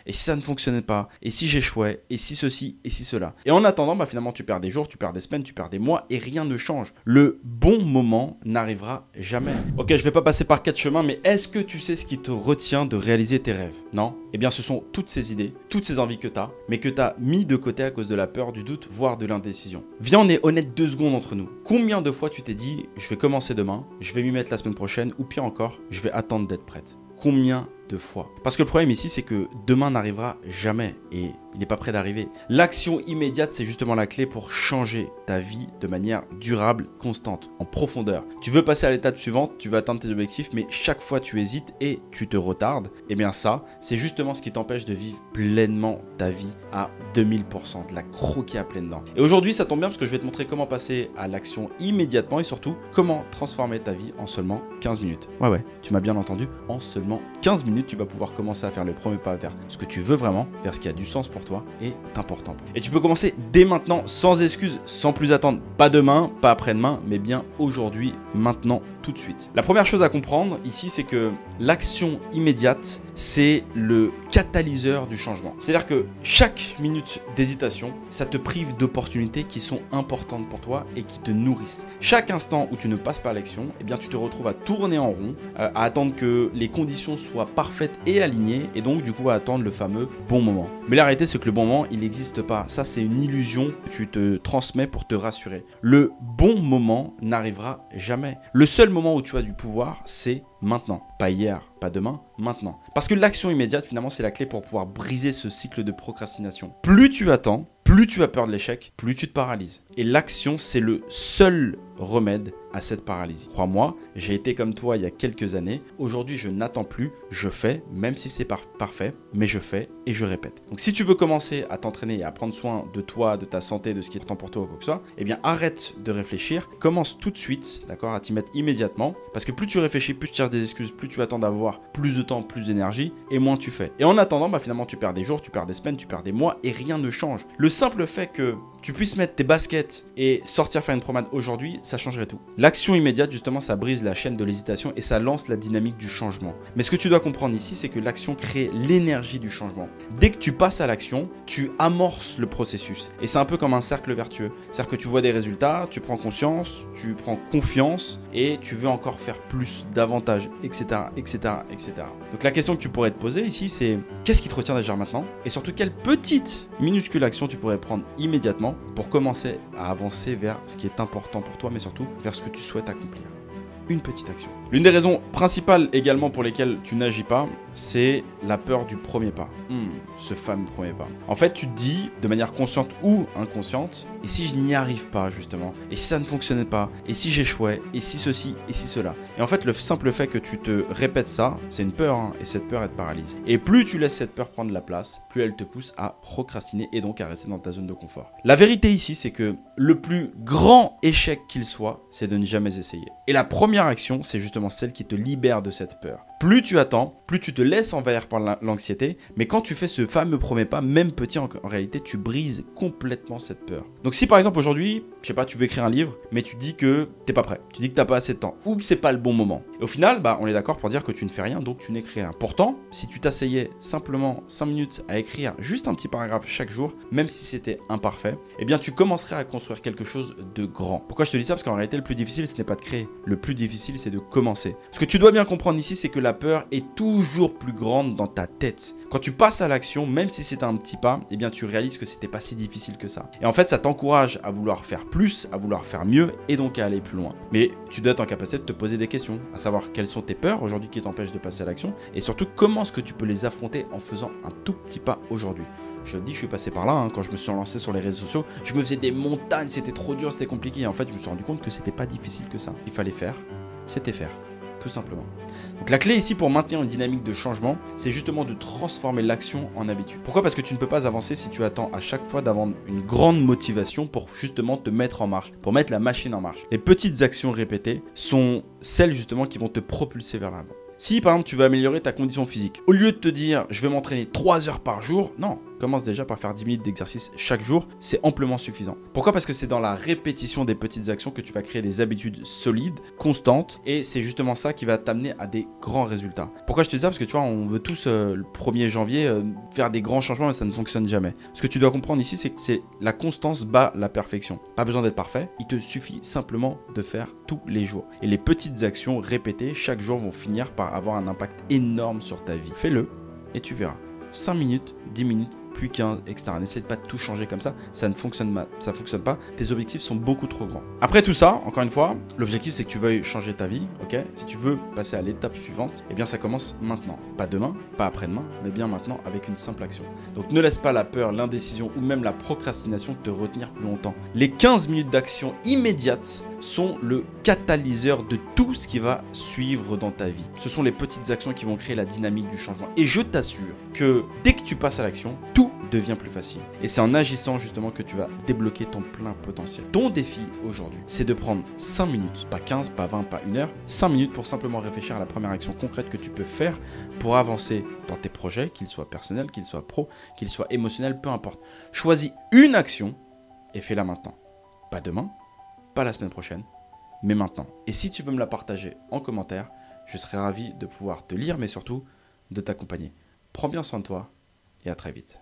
Et si ça ne fonctionnait pas? Et si j'échouais? Et si ceci? Et si cela? Et en attendant, finalement, tu perds des jours, tu perds des semaines, tu perds des mois et rien ne change. Le bon moment n'arrivera jamais. Ok, je vais pas passer par 4 chemins, mais est-ce que tu sais ce qui te retient de réaliser tes rêves? Non? Eh bien, ce sont toutes ces idées, toutes ces envies que tu as, mais que tu as mis de côté à cause de la peur, du doute, voire de l'indécision. Viens, on est honnête 2 secondes entre nous. Combien de fois tu t'es dit, je vais commencer demain, je vais m'y mettre la semaine prochaine, ou pire encore, je vais attendre d'être prête? Combien de fois? Parce que le problème ici, c'est que demain n'arrivera jamais et il n'est pas prêt d'arriver. L'action immédiate, c'est justement la clé pour changer ta vie de manière durable, constante, en profondeur. Tu veux passer à l'étape suivante, tu veux atteindre tes objectifs, mais chaque fois tu hésites et tu te retardes. Et bien ça, c'est justement ce qui t'empêche de vivre pleinement ta vie à 2000%, de la croquer à pleines dents. Et aujourd'hui, ça tombe bien parce que je vais te montrer comment passer à l'action immédiatement et surtout comment transformer ta vie en seulement 15 minutes. Ouais, tu m'as bien entendu, en seulement 15 minutes, tu vas pouvoir commencer à faire le premier pas vers ce que tu veux vraiment, vers ce qui a du sens pour toi et important. Et tu peux commencer dès maintenant, sans excuse, sans plus attendre. Pas demain, pas après-demain, mais bien aujourd'hui, maintenant, tout de suite. La première chose à comprendre ici, c'est que l'action immédiate, c'est le catalyseur du changement. C'est-à-dire que chaque minute d'hésitation, ça te prive d'opportunités qui sont importantes pour toi et qui te nourrissent. Chaque instant où tu ne passes pas à l'action, eh bien tu te retrouves à tourner en rond, à attendre que les conditions soient parfaites et alignées, et donc du coup à attendre le fameux bon moment. Mais la réalité, c'est que le bon moment, il n'existe pas. Ça, c'est une illusion que tu te transmets pour te rassurer. Le bon moment n'arrivera jamais. Le seul moment où tu as du pouvoir, c'est maintenant. Pas hier, pas demain, maintenant. Parce que l'action immédiate, finalement, c'est la clé pour pouvoir briser ce cycle de procrastination. Plus tu attends, plus tu as peur de l'échec, plus tu te paralyses. Et l'action, c'est le seul remède à cette paralysie. Crois-moi, j'ai été comme toi il y a quelques années. Aujourd'hui, je n'attends plus, je fais, même si c'est parfait, mais je fais et je répète. Donc si tu veux commencer à t'entraîner et à prendre soin de toi, de ta santé, de ce qui est important pour toi ou quoi que ce soit, eh bien arrête de réfléchir, commence tout de suite, d'accord, à t'y mettre immédiatement, parce que plus tu réfléchis, plus tu tires des excuses, plus tu attends d'avoir plus de temps, plus d'énergie, et moins tu fais. Et en attendant, finalement, tu perds des jours, tu perds des semaines, tu perds des mois, et rien ne change. Le simple fait que tu puisses mettre tes baskets et sortir faire une promenade aujourd'hui, ça changerait tout. L'action immédiate, justement, ça brise la chaîne de l'hésitation et ça lance la dynamique du changement. Mais ce que tu dois comprendre ici, c'est que l'action crée l'énergie du changement. Dès que tu passes à l'action, tu amorces le processus. Et c'est un peu comme un cercle vertueux. C'est-à-dire que tu vois des résultats, tu prends conscience, tu prends confiance et tu veux encore faire plus, davantage, etc., etc., etc. Donc la question que tu pourrais te poser ici, c'est qu'est-ce qui te retient déjà maintenant? Et surtout, quelle petite, minuscule action tu pourrais prendre immédiatement pour commencer à avancer vers ce qui est important pour toi, mais surtout vers ce que tu souhaites accomplir. Une petite action. L'une des raisons principales également pour lesquelles tu n'agis pas, c'est la peur du premier pas. Ce fameux premier pas. En fait, tu te dis, de manière consciente ou inconsciente, et si je n'y arrive pas justement? Et si ça ne fonctionnait pas? Et si j'échouais? Et si ceci? Et si cela? Et en fait, le simple fait que tu te répètes ça, c'est une peur, et cette peur, elle te paralyse. Et plus tu laisses cette peur prendre la place, plus elle te pousse à procrastiner et donc à rester dans ta zone de confort. La vérité ici, c'est que le plus grand échec qu'il soit, c'est de ne jamais essayer. Et la première action, c'est justement celle qui te libère de cette peur. Plus tu attends, plus tu te laisses envahir par l'anxiété, mais quand tu fais ce fameux premier pas, même petit en réalité, tu brises complètement cette peur. Donc si par exemple aujourd'hui, je sais pas, tu veux écrire un livre, mais tu dis que t'es pas prêt, tu dis que t'as pas assez de temps, ou que c'est pas le bon moment. Et au final, on est d'accord pour dire que tu ne fais rien, donc tu n'écris rien. Pourtant, si tu t'asseyais simplement 5 minutes à écrire juste un petit paragraphe chaque jour, même si c'était imparfait, eh bien tu commencerais à construire quelque chose de grand. Pourquoi je te dis ça? Parce qu'en réalité, le plus difficile, ce n'est pas de créer. Le plus difficile, c'est de commencer. Ce que tu dois bien comprendre ici, c'est que la peur est toujours plus grande dans ta tête. Quand tu passes à l'action, même si c'est un petit pas, eh bien tu réalises que c'était pas si difficile que ça. Et en fait, ça t'encourage à vouloir faire plus, à vouloir faire mieux et donc à aller plus loin. Mais tu dois être en capacité de te poser des questions, à savoir quelles sont tes peurs aujourd'hui qui t'empêchent de passer à l'action et surtout comment est-ce que tu peux les affronter en faisant un tout petit pas aujourd'hui. Je te dis, je suis passé par là, quand je me suis lancé sur les réseaux sociaux, je me faisais des montagnes, c'était trop dur, c'était compliqué. Et en fait, je me suis rendu compte que c'était pas difficile que ça. Il fallait faire, c'était faire, tout simplement. Donc la clé ici pour maintenir une dynamique de changement, c'est justement de transformer l'action en habitude. Pourquoi? Parce que tu ne peux pas avancer si tu attends à chaque fois d'avoir une grande motivation pour justement te mettre en marche, pour mettre la machine en marche. Les petites actions répétées sont celles justement qui vont te propulser vers l'avant. Si par exemple tu veux améliorer ta condition physique, au lieu de te dire je vais m'entraîner 3 heures par jour, non, commence déjà par faire 10 minutes d'exercice chaque jour, c'est amplement suffisant. Pourquoi? Parce que c'est dans la répétition des petites actions que tu vas créer des habitudes solides, constantes, et c'est justement ça qui va t'amener à des grands résultats. Pourquoi je te dis ça? Parce que tu vois, on veut tous le 1er janvier faire des grands changements, mais ça ne fonctionne jamais. Ce que tu dois comprendre ici, c'est que la constance bat la perfection. Pas besoin d'être parfait, il te suffit simplement de faire tous les jours. Et les petites actions répétées chaque jour vont finir par avoir un impact énorme sur ta vie. Fais-le et tu verras. 5 minutes, 10 minutes, puis 15, etc. N'essaie pas de tout changer comme ça ne fonctionne pas. Tes objectifs sont beaucoup trop grands. Après tout ça, encore une fois, l'objectif c'est que tu veuilles changer ta vie, ok? Si tu veux passer à l'étape suivante, eh bien ça commence maintenant. Pas demain, pas après-demain, mais bien maintenant avec une simple action. Donc ne laisse pas la peur, l'indécision ou même la procrastination te retenir plus longtemps. Les 15 minutes d'action immédiate sont le catalyseur de tout ce qui va suivre dans ta vie. Ce sont les petites actions qui vont créer la dynamique du changement. Et je t'assure que dès que tu passes à l'action, tout devient plus facile. Et c'est en agissant justement que tu vas débloquer ton plein potentiel. Ton défi aujourd'hui, c'est de prendre 5 minutes, pas 15, pas 20, pas 1 heure, 5 minutes pour simplement réfléchir à la première action concrète que tu peux faire pour avancer dans tes projets, qu'ils soient personnels, qu'ils soient pro, qu'ils soient émotionnels, peu importe. Choisis une action et fais-la maintenant. Pas demain, pas la semaine prochaine, mais maintenant. Et si tu veux me la partager en commentaire, je serai ravi de pouvoir te lire, mais surtout de t'accompagner. Prends bien soin de toi et à très vite.